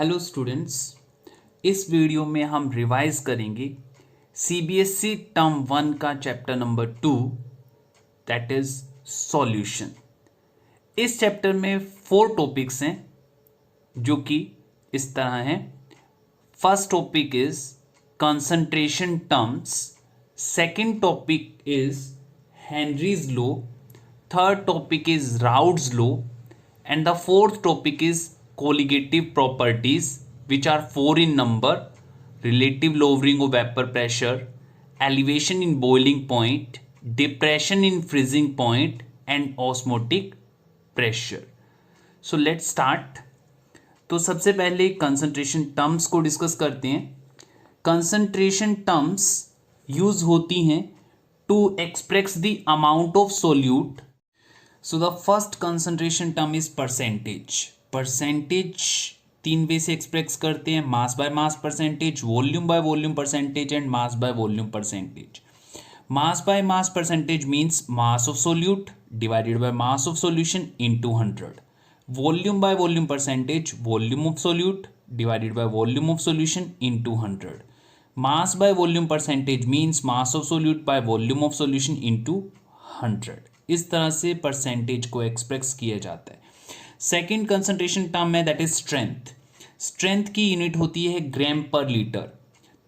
Hello students, इस video में हम रिवाइज करेंगे सीबीएसई टर्म 1 का chapter number 2 that is solution. इस चैप्टर में 4 टॉपिक्स हैं जो कि इस तरह हैं। First topic is concentration terms, second topic is Henry's law, third topic is routes law and the fourth topic is colligative properties which are 4 in number: relative lowering of vapor pressure, elevation in boiling point, depression in freezing point and osmotic pressure. So let's start. तो सबसे पहले concentration terms को discuss करते हैं। Concentration terms use होती हैं to express the amount of solute. So the first concentration term is percentage. Percentage 3 way से express करते हैं: mass by mass percentage, volume by volume percentage and mass by volume percentage. Mass by mass percentage means mass of solute divided by mass of solution into 100। Volume by volume percentage, volume of solute divided by volume of solution into 100। Mass by volume percentage means mass of solute by volume of solution into 100। इस तरह से percentage को express किया जाता है। Second concentration term है that is strength. Strength की unit होती है ग्राम पर लीटर।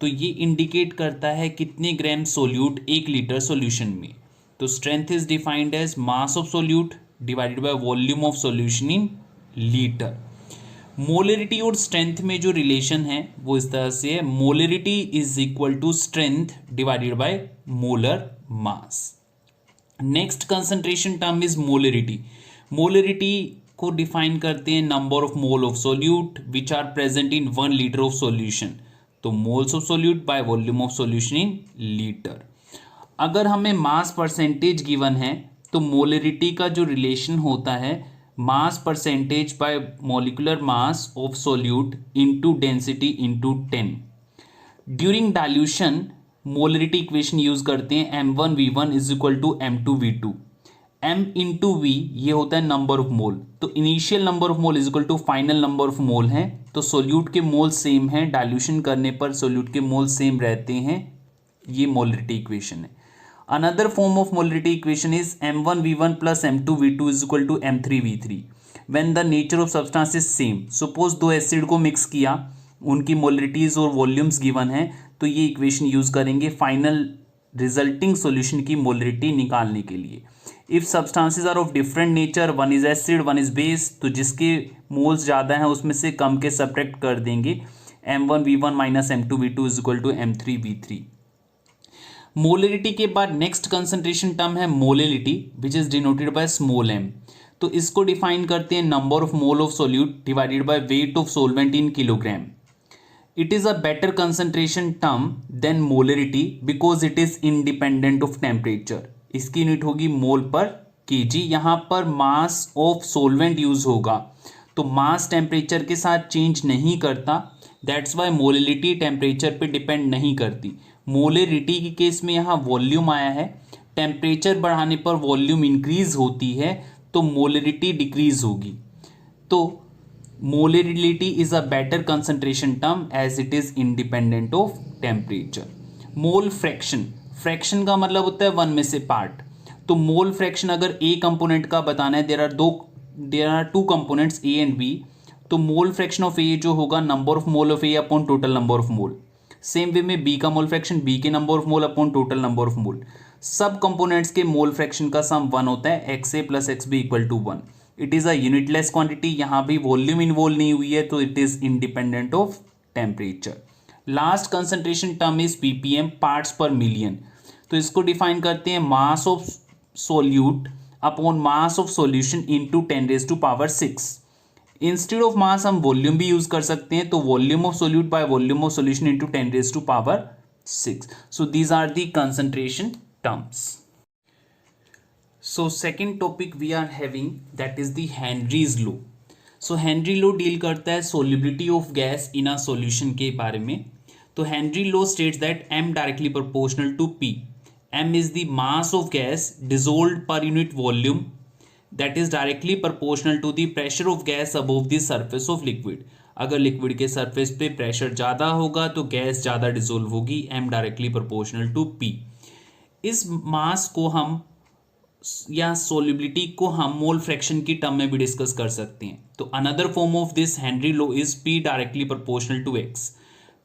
तो ये इंडिकेट करता है कितने ग्राम सोल्यूट 1 लीटर सॉल्यूशन में। तो strength is defined as mass of solute divided by volume of solution in litre. Molarity और स्ट्रेंथ में जो रिलेशन है वो इस तरह से है: molarity is equal to strength divided by molar mass. Next concentration term is molarity. Molarity को डिफाइन करते हैं number of mole of solute which are present in 1 litre of solution. तो moles of solute by volume of solution in litre. अगर हमें mass percentage given है तो molarity का जो रिलेशन होता है mass percentage by molecular mass of solute into density into 10। During dilution molarity equation use करते हैं m1v1 is equal to m2v2। m into v ये होता है नंबर ऑफ मोल। तो initial number of mole is equal to final number of mole है। तो solute के mole same है, डाइल्यूशन करने पर सोल्यूट के मोल सेम रहते हैं। ये मोलरिटी इक्वेशन है। Another form of molarity equation is m1v1 plus m2v2 is equal to m3v3 when the nature of substance is same. Suppose 2 acid को मिक्स किया, उनकी मोलरिटीज और वॉल्यूम्स गिवन है, तो ये इक्वेशन यूज करेंगे फाइनल रिजल्टिंग सॉल्यूशन की molarity निकालने के लिए। If substances are of different nature, one is acid one is base, तो जिसके मोल्स ज़्यादा हैं उसमें से कम के सब्ट्रैक्ट कर देंगे। m1v1 minus m2v2 is equal to m3v3। Molarity के बाद नेक्स्ट कंसंट्रेशन टर्म है molality which is denoted by small m। तो इसको डिफाइन करते हैं number of mole of solute divided by weight of solvent in kilogram. It is a better concentration term than molarity because it is independent of temperature. इसकी unit होगी मोल पर KG. यहाँ पर mass of solvent use होगा, तो मास temperature के साथ change नहीं करता। दैट्स वाई मोलिलिटी टेम्परेचर पे डिपेंड नहीं करती। मोलरिटी के केस में यहाँ वॉल्यूम आया है, टेम्परेचर बढ़ाने पर वॉल्यूम इंक्रीज होती है तो मोलरिटी डिक्रीज होगी। तो molarity is a better concentration term as it is independent of temperature. Mole fraction, fraction का मतलब होता है 1 में से पार्ट। तो मोल फ्रैक्शन अगर ए कंपोनेंट का बताना है, there are 2 components A and B. तो मोल फ्रैक्शन ऑफ ए जो होगा number of mole of A upon total number of mole. Same way में बी का मोल फ्रैक्शन बी के number of mole upon total number of mole. सब components के mole fraction का सम 1 होता है, X A plus X B equal to 1। It is a unitless quantity. यहाँ भी वॉल्यूम इन्वॉल्व नहीं हुई है, तो it is independent of temperature. Last concentration term is ppm, parts per million. तो इसको डिफाइन करते हैं mass of solute upon mass of solution into 10⁶। Instead of mass हम वॉल्यूम भी यूज कर सकते हैं, तो volume of solute by volume of solution into 10⁶। So these are the concentration terms. So second topic we are having that is the Henry's law. So Henry law deal करता है solubility of gas in a solution के बारे में। तो Henry law states that m directly proportional to p. m is the mass of gas dissolved per unit volume that is directly proportional to the pressure of gas above the surface of liquid. अगर liquid के surface पे pressure ज़्यादा होगा तो gas ज़्यादा dissolve होगी, m directly proportional to p। इस मास को हम या सोलिबिलिटी को हम मोल फ्रैक्शन की टर्म में भी डिस्कस कर सकते हैं। तो another form of this Henry law is p directly proportional to x।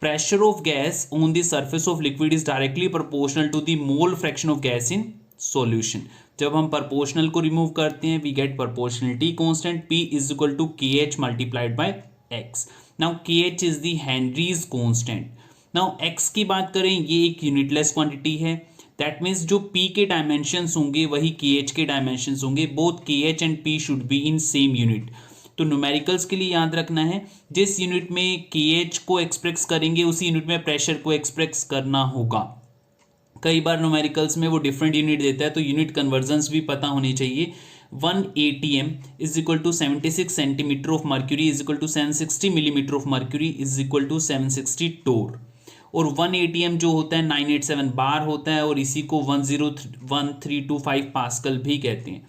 Pressure of gas on the surface of liquid is directly proportional to the mole fraction of gas in solution। जब हम proportional को remove करते हैं we get proportionality constant P is equal to KH multiplied by X। Now KH is the Henry's constant। Now X की बात करें, ये एक यूनिटलेस क्वांटिटी है, दैट मीन्स जो P के डायमेंशंस होंगे वही KH के डायमेंशंस होंगे, both KH and P should be in same unit. तो न्यूमेरिकल्स के लिए याद रखना है जिस यूनिट में KH को एक्सप्रेस करेंगे उसी यूनिट में प्रेशर को एक्सप्रेस करना होगा। कई बार न्यूमेरिकल्स में वो डिफरेंट यूनिट देता है, तो यूनिट कन्वर्जन्स भी पता होनी चाहिए। 1 ATM is equal to 76 centimetre of mercury is equal to 760 millimetre of mercury is equal to 760 torr. और 1 ATM जो होता है 987 बार होता है और इसी को 101325 पास्कल भी कहते हैं।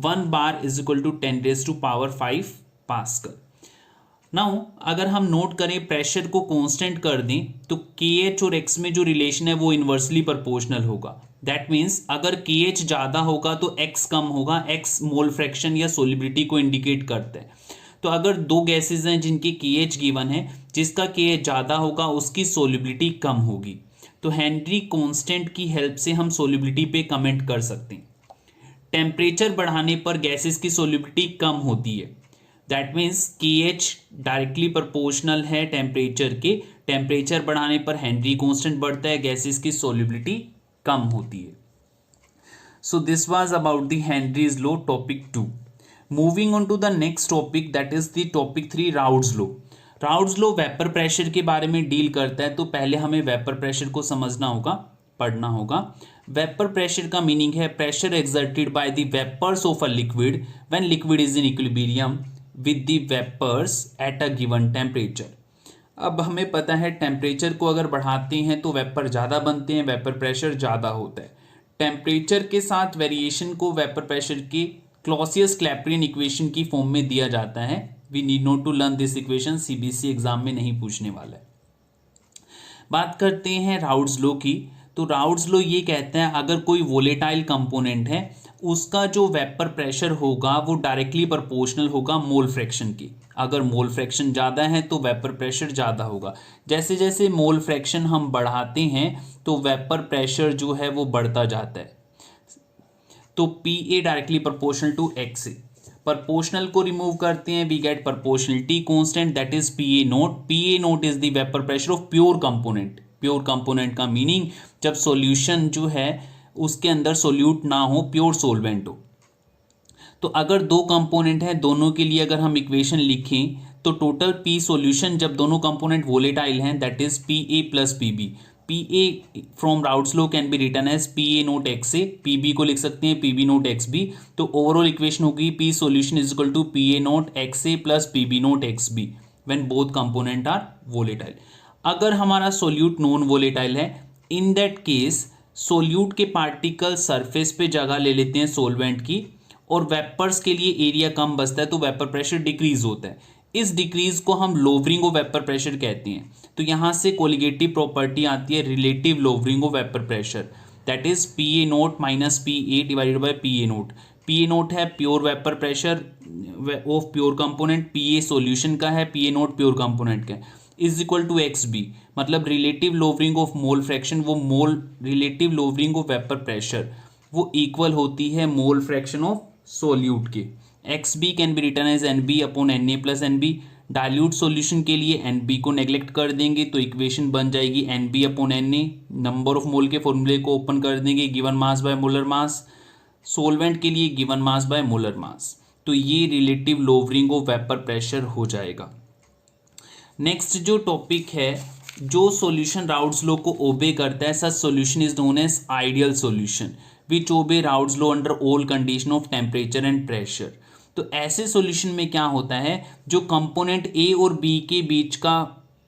1 bar is equal to 10⁵ pascal. Now अगर हम नोट करें प्रेशर को कांस्टेंट कर दें तो KH और X में जो रिलेशन है वो इन्वर्सली प्रोपोर्शनल होगा। दैट मीन्स अगर KH ज़्यादा होगा तो X कम होगा। X मोल फ्रैक्शन या सोलिबिलिटी को इंडिकेट करता है। तो अगर दो गैसेज हैं जिनके KH गिवन है, जिसका KH ज़्यादा होगा उसकी सोलिबिलिटी कम होगी। तो हेनरी कांस्टेंट की हेल्प से हम सोलिबिलिटी पे कमेंट कर सकते हैं। टेम्परेचर बढ़ाने पर गैसेस की सोलिबिलिटी कम होती है। That means KH directly proportional है टेम्परेचर के, टेम्परेचर बढ़ाने पर हेनरी कांस्टेंट बढ़ता है, गैसेस की सोलिबिलिटी कम होती है। So this was about the Henry's law topic 2। Moving on to the next topic that is the topic 3 Raoult's law. Raoult's law vapour pressure के बारे में डील करता है, तो पहले हमें वेपर प्रेशर को समझना होगा, पढ़ना होगा। वेपर प्रेशर का मीनिंग है pressure exerted by the vapours of a liquid when liquid is in equilibrium with the vapours at a given temperature. अब हमें पता है टेम्परेचर को अगर बढ़ाते हैं तो वेपर ज़्यादा बनते हैं, वेपर प्रेशर ज़्यादा होता है। टेम्परेचर के साथ वेरिएशन को वेपर प्रेशर के क्लॉसियस-क्लैपेरियन इक्वेशन की फॉर्म में दिया जाता है। We need not to learn this equation, CBSE exam में नहीं पूछने वाला है। बात करते हैं राउल्ट्स लॉ की। तो राउल्ट्स लॉ ये कहता है अगर कोई वोलेटाइल कंपोनेंट है उसका जो वेपर प्रेशर होगा वो डायरेक्टली प्रोपोर्शनल होगा मोल फ्रैक्शन की। अगर मोल फ्रैक्शन ज़्यादा है तो वेपर प्रेशर ज़्यादा होगा। जैसे जैसे मोल फ्रैक्शन हम बढ़ाते हैं तो वेपर प्रेशर जो है वो बढ़ता जाता है। तो PA directly proportional to X। Proportional को रिमूव करते हैं we get proportionality constant that is PA note. PA nought is the vapour pressure of pure component. Pure component का मीनिंग जब सॉल्यूशन जो है उसके अंदर सोल्यूट ना हो, प्योर सोलवेंट हो। तो अगर दो कंपोनेंट हैं दोनों के लिए अगर हम इक्वेशन लिखें तो टोटल P सॉल्यूशन जब दोनों कंपोनेंट वोलेटाइल हैं that is PA plus PB। PA from Raoult's law can be written as PA nought XA, PB को लिख सकते हैं PB नोट XB। तो ओवरऑल इक्वेशन होगी P solution is equal to PA nought XA plus PB nought XB when both component are volatile. अगर हमारा सोल्यूट non volatile है, इन दैट केस सोल्यूट के पार्टिकल सरफेस पे जगह ले लेते हैं सोलवेंट की और वेपर्स के लिए एरिया कम बचता है तो वेपर प्रेशर डिक्रीज होता है। इस डिक्रीज को हम लोवरिंग ऑफ वेपर प्रेशर कहते हैं। तो यहाँ से कोलिगेटिव प्रॉपर्टी आती है relative lowering of vapour pressure that is PA naught minus PA divided by PA note. PA naught है pure vapour pressure of pure component, PA solution का है, PA नोट प्योर कंपोनेंट का है, is equal to XB मतलब relative lowering of mole fraction, वो mole relative lowering of vapour pressure वो equal होती है मोल फ्रैक्शन ऑफ सोल्यूट के। XB can be written as NB upon NA plus NB। Dilute solution के लिए NB को neglect कर देंगे तो इक्वेशन बन जाएगी NB upon NA। Number of मोल के फॉर्मूले को ओपन कर देंगे given mass by molar mass, solvent के लिए गिवन मास बाय मोलर मास। तो ये relative lowering of vapour pressure हो जाएगा। नेक्स्ट जो टॉपिक है, जो सॉल्यूशन राउल्ट्स लॉ को ओबे करता है such solution is known as ideal solution which obey Raoult's law under all condition of temperature and pressure. तो ऐसे सॉल्यूशन में क्या होता है जो कंपोनेंट A और B के बीच का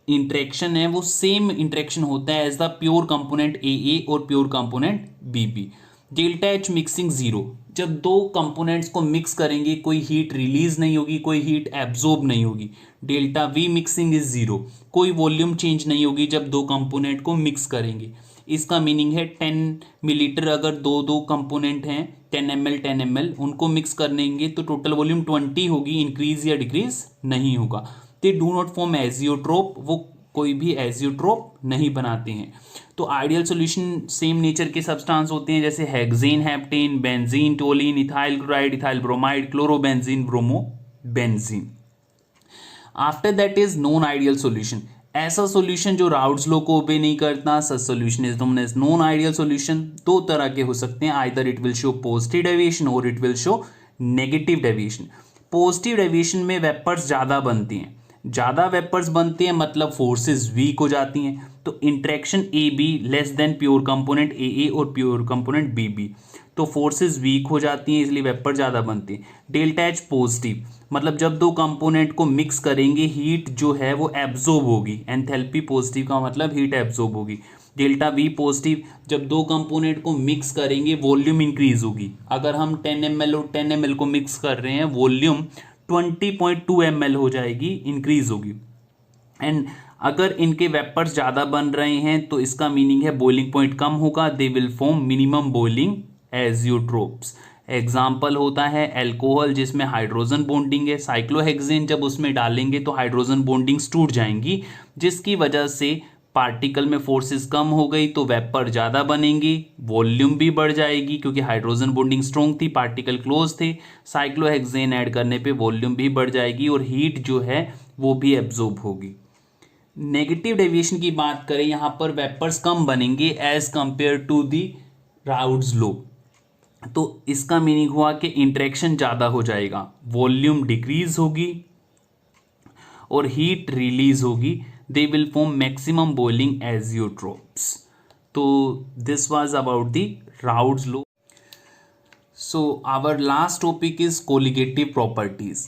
इंटरेक्शन है वो सेम इंटरेक्शन होता है as the pure component AA और pure component BB। Delta H mixing zero, जब दो कंपोनेंट्स को मिक्स करेंगे कोई हीट रिलीज नहीं होगी, कोई हीट एब्जॉर्ब नहीं होगी। Delta we mixing is zero, कोई वॉल्यूम चेंज नहीं होगी जब दो कंपोनेंट को मिक्स करेंगे। इसका मीनिंग है 10 मिलीलीटर अगर दो कंपोनेंट हैं 10 ml 10 ml उनको मिक्स करेंगे तो टोटल वॉल्यूम 20 होगी, इंक्रीज या डिक्रीज नहीं होगा। They do not form azeotrope, वो कोई भी एजियोट्रोप नहीं बनाते हैं। तो आइडियल सॉल्यूशन सेम नेचर के सब्सटेंस होते हैं जैसे hexane, heptane, benzene, toluene, ethyl chloride, ethyl bromide, chlorobenzene, bromobenzene. After that is non ideal solution, ऐसा सॉल्यूशन जो राउल्ट्स लॉ को ओबे नहीं करता, such solution is known as non ideal solution. दो तरह के हो सकते हैं, either it will show positive deviation और it will show negative deviation. Positive deviation में वेपर्स ज़्यादा बनती हैं, ज़्यादा वेपर्स बनते हैं मतलब फोर्सेस वीक हो जाती हैं, तो interaction A B less than pure component A A और प्योर कंपोनेंट बी बी, तो फोर्सेस वीक हो जाती हैं इसलिए वेपर ज़्यादा बनती है। डेल्टा एच पॉजिटिव मतलब जब दो कंपोनेंट को मिक्स करेंगे हीट जो है वो एब्जॉर्ब होगी, एंथैल्पी पॉजिटिव का मतलब हीट एब्जॉर्ब होगी। डेल्टा वी पॉजिटिव जब दो कंपोनेंट को मिक्स करेंगे वॉल्यूम इंक्रीज होगी। अगर हम 10 ml और 10 ml को मिक्स कर रहे हैं वॉल्यूम 20.2 ml हो जाएगी, इंक्रीज होगी। एंड अगर इनके वेपर्स ज़्यादा बन रहे हैं तो इसका मीनिंग है बॉइलिंग पॉइंट कम होगा, they will form minimum boiling azeotropes. Example होता है एल्कोहल जिसमें हाइड्रोजन बॉन्डिंग है, साइक्लोहेक्सेन जब उसमें डालेंगे तो हाइड्रोजन बॉन्डिंग्स टूट जाएंगी जिसकी वजह से पार्टिकल में फोर्सेस कम हो गई तो वेपर ज़्यादा बनेंगी, वॉल्यूम भी बढ़ जाएगी क्योंकि हाइड्रोजन बॉन्डिंग स्ट्रॉन्ग थी, पार्टिकल क्लोज थे। साइक्लोहेक्सेन ऐड करने पे वॉल्यूम भी बढ़ जाएगी और हीट जो है वो भी एब्जॉर्ब होगी। नेगेटिव डेविएशन की बात करें यहाँ पर वेपर्स कम बनेंगे as compare to the Raoult's law, तो इसका मीनिंग हुआ कि इंटरेक्शन ज़्यादा हो जाएगा, वॉल्यूम डिक्रीज होगी और हीट रिलीज होगी, they will form maximum boiling azeotrops. So this was about the Raoult's law. So our last topic is colligative properties.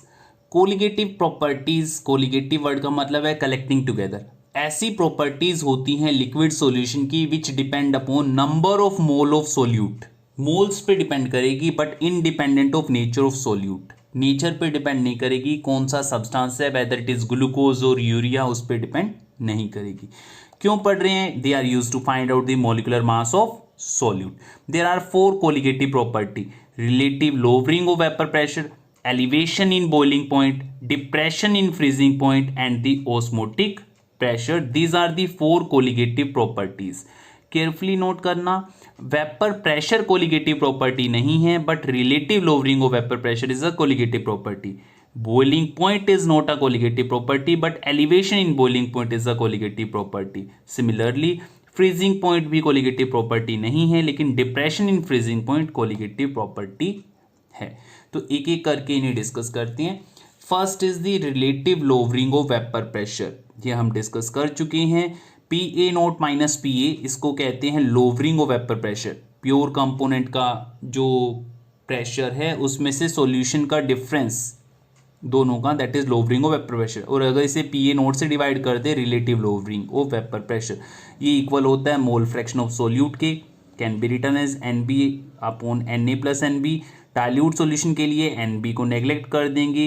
Colligative properties, colligative word का मतलब है collecting together. ऐसी properties होती हैं liquid solution की which depend upon number of mole of solute. Moles पे depend करेगी but independent of nature of solute, nature पे डिपेंड नहीं करेगी कौन सा सब्सटेंस है, वेदर इट इज ग्लूकोज और यूरिया, उस पे डिपेंड नहीं करेगी। क्यों पढ़ रहे हैं? They are used to find out the molecular mass of solute. There are 4 colligative property: relative lowering of vapour pressure, elevation in boiling point, depression in freezing point and the osmotic pressure. These are the 4 colligative properties. Carefully note करना, vapour pressure colligative property नहीं है but relative lowering of vapour pressure is a colligative property. Boiling point is not a colligative property but elevation in boiling point is a colligative property. Similarly, freezing point भी colligative property नहीं है लेकिन depression in freezing point colligative property है। तो एक एक करके इन्हें डिस्कस करते हैं। First is the relative lowering of vapour pressure, ये हम डिस्कस कर चुके हैं। PA नोट माइनस PA इसको कहते हैं lowering of vapour pressure. Pure component का जो प्रेशर है उसमें से सॉल्यूशन का डिफरेंस दोनों का, that is lowering of vapour pressure. और अगर इसे PA नोट से डिवाइड कर दे, relative lowering of vapour pressure, ये इक्वल होता है मोल फ्रैक्शन ऑफ सोल्यूट के, can be written as NB upon Na plus NB। Dilute solution के लिए NB को नेग्लेक्ट कर देंगे।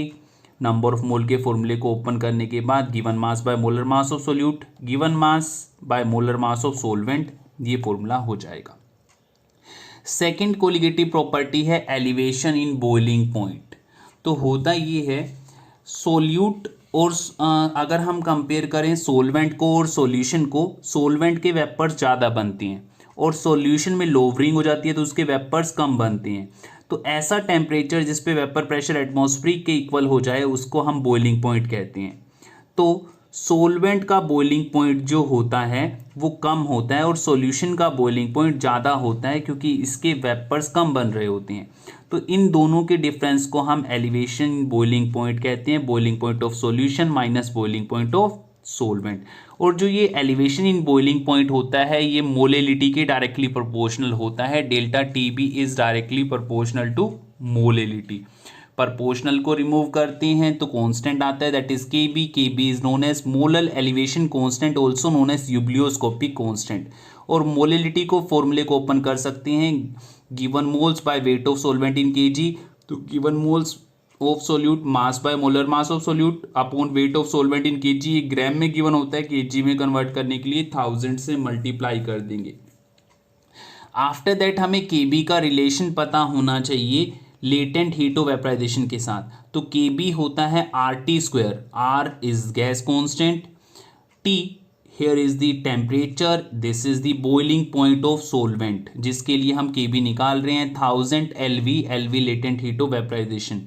नंबर ऑफ मोल के फॉर्मूले को ओपन करने के बाद given mass by molar mass of solute, given mass by molar mass of solvent, ये फॉर्मूला हो जाएगा। सेकेंड कोलिगेटिव प्रॉपर्टी है एलिवेशन इन बॉइलिंग पॉइंट। तो होता ये है सोल्यूट और अगर हम कंपेयर करें सोलवेंट को और सॉल्यूशन को, सोलवेंट के वेपर्स ज़्यादा बनते हैं और सॉल्यूशन में लोवरिंग हो जाती है तो उसके वेपर्स कम बनते हैं। तो ऐसा टेम्परेचर जिस पे वेपर प्रेशर एटमॉस्फेरिक के इक्वल हो जाए उसको हम बॉइलिंग पॉइंट कहते हैं। तो सोलवेंट का बॉइलिंग पॉइंट जो होता है वो कम होता है और सॉल्यूशन का बॉइलिंग पॉइंट ज़्यादा होता है क्योंकि इसके वेपर्स कम बन रहे होते हैं। तो इन दोनों के डिफरेंस को हम एलिवेशन बॉइलिंग पॉइंट कहते हैं, boiling point of solution minus boiling point of solvent. और जो ये एलिवेशन इन बॉइलिंग पॉइंट होता है ये मोलेलिटी के डायरेक्टली प्रोपोर्शनल होता है। Delta TB is directly proportional to molality. Proportional को रिमूव करते हैं तो कांस्टेंट आता है, that is Kb. Kb is known as molar elevation constant, also known as ebullioscopic constant. और मोलिलिटी को फॉर्मूले को ओपन कर सकते हैं, given moles by weight of solvent in kg. तो given moles of solute mass by molar mass of solute upon weight of solvent in kg. ग्राम में given होता है, केजी में कन्वर्ट करने के लिए 1000 से मल्टीप्लाई कर देंगे. आफ्टर दैट हमें केबी का रिलेशन पता होना चाहिए लेटेंट हीट ऑफ वेपराइजेशन के साथ. तो केबी होता है R T square. R is gas constant, T here is the temperature, this is the boiling point of solvent, जिसके लिए हम Kb निकाल रहे हैं 1000 LV. LV latent heat of vaporization.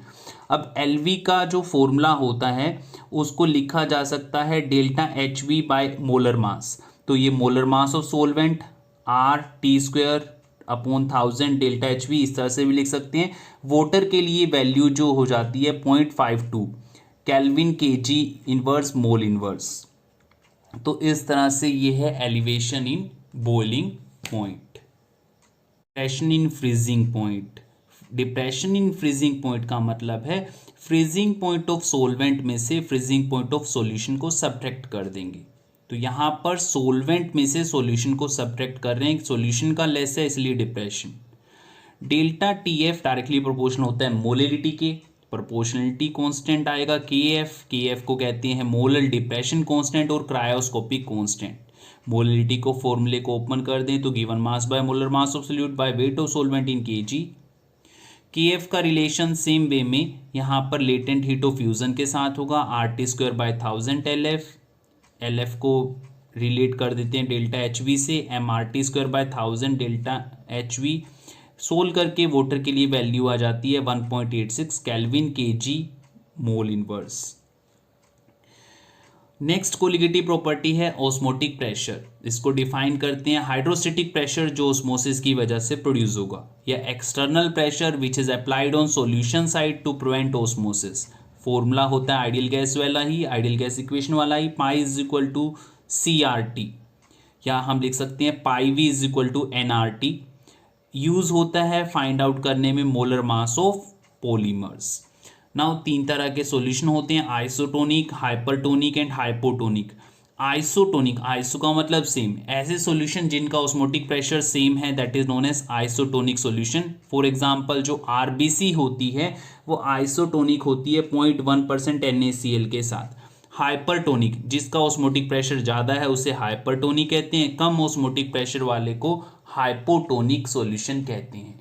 अब LV का जो फॉर्मूला होता है उसको लिखा जा सकता है डेल्टा HV बाय मोलर मास. तो ये molar mass of solvent are T square upon 1000 delta HV, इस तरह से भी लिख सकते हैं. वाटर के लिए वैल्यू जो हो जाती है 0.52 kelvin kg inverse mole inverse. तो इस तरह से ये है elevation in boiling point. Depression in freezing point. Depression in freezing point का मतलब है फ्रीजिंग पॉइंट ऑफ सोलवेंट में से फ्रीजिंग पॉइंट ऑफ सॉल्यूशन को सब्ट्रैक्ट कर देंगे. तो यहाँ पर सोलवेंट में से सॉल्यूशन को सब्ट्रैक्ट कर रहे हैं, सॉल्यूशन का लेस है इसलिए depression. Delta TF directly proportional होता है मोलिलिटी के. प्रोपोर्शनलिटी कांस्टेंट आएगा KF को कहते हैं मोलर डिप्रेशन कांस्टेंट और क्रायोस्कोपिक कांस्टेंट. मोलिलिटी को फॉर्मूले को ओपन कर दें तो given mass by molar mass of solute bye weight of solvent in KG. KF का रिलेशन सेम वे में यहाँ पर लेटेंट हीट ऑफ फ्यूजन के साथ होगा RT स्क्वायर बाय 1000 LF को रिलेट कर देते हैं डेल्टा HV से MRT square by 1000 delta HV. Solve करके वाटर के लिए वैल्यू आ जाती है 1.86 kelvin kg mole inverse. Next colligative property है ऑस्मोटिक प्रेशर. इसको डिफाइन करते हैं हाइड्रोस्टेटिक प्रेशर जो ऑस्मोसिस की वजह से प्रोड्यूस होगा, या external pressure which is applied on solution side to prevent osmosis. Formula होता है आइडियल गैस वाला ही, आइडियल गैस इक्वेशन वाला ही, pi is equal to CRT, या हम लिख सकते हैं pi V is equal to NRT. Use होता है फाइंड आउट करने में molar mass of polymers. Now 3 तरह के सॉल्यूशन होते हैं, isotonic, hypertonic and hypotonic. Isotonic, iso का मतलब सेम, ऐसे सॉल्यूशन जिनका ऑस्मोटिक प्रेशर सेम है that is known as isotonic solution. For example जो RBC होती है वो आइसोटोनिक होती है 0.1% NaCl के साथ. हाइपरटोनिक, जिसका ऑस्मोटिक प्रेशर ज़्यादा है उसे हाइपरटोनिक कहते हैं, कम ऑस्मोटिक प्रेशर वाले को हाइपोटोनिक सॉल्यूशन कहते हैं.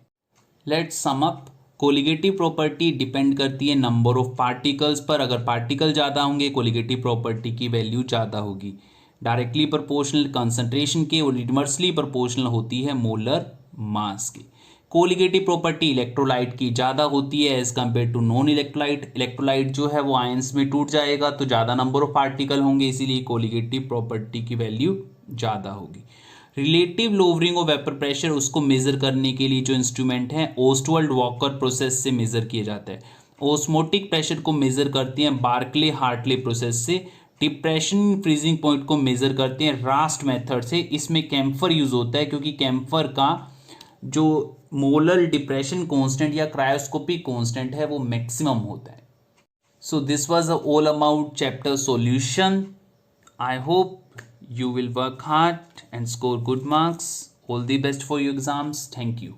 Let's sum up. Colligative property depend करती है नंबर ऑफ पार्टिकल्स पर. अगर पार्टिकल ज़्यादा होंगे कोलिगेटिव प्रॉपर्टी की वैल्यू ज़्यादा होगी. डायरेक्टली प्रोपोर्शनल कंसंट्रेशन के और इनवर्सली प्रोपोर्शनल होती है मोलर मास की. कोलिगेटिव प्रॉपर्टी इलेक्ट्रोलाइट की ज़्यादा होती है as compare to non electrolyte. Electrolyte जो है वो आयंस में टूट जाएगा तो ज़्यादा नंबर ऑफ पार्टिकल होंगे, इसीलिए कोलिगेटिव प्रॉपर्टी की वैल्यू ज़्यादा होगी. Relative lowering of vapour pressure, उसको मेजर करने के लिए जो इंस्ट्रूमेंट है ओस्टवाल्ड वॉकर प्रोसेस से मेजर किया जाता है. ओस्मोटिक प्रेशर को मेजर करते हैं बार्कले हार्टले प्रोसेस से. डिप्रेशन फ्रीजिंग पॉइंट को मेजर करते हैं रास्ट मेथड से. इसमें कैम्फर यूज होता है क्योंकि कैम्फर का जो मोलर डिप्रेशन कांस्टेंट या क्रायोस्कोपिक कांस्टेंट है वो मैक्सिमम होता है. So this was all about chapter solution. I hope you will work hard and score good marks. All the best for your exams. Thank you.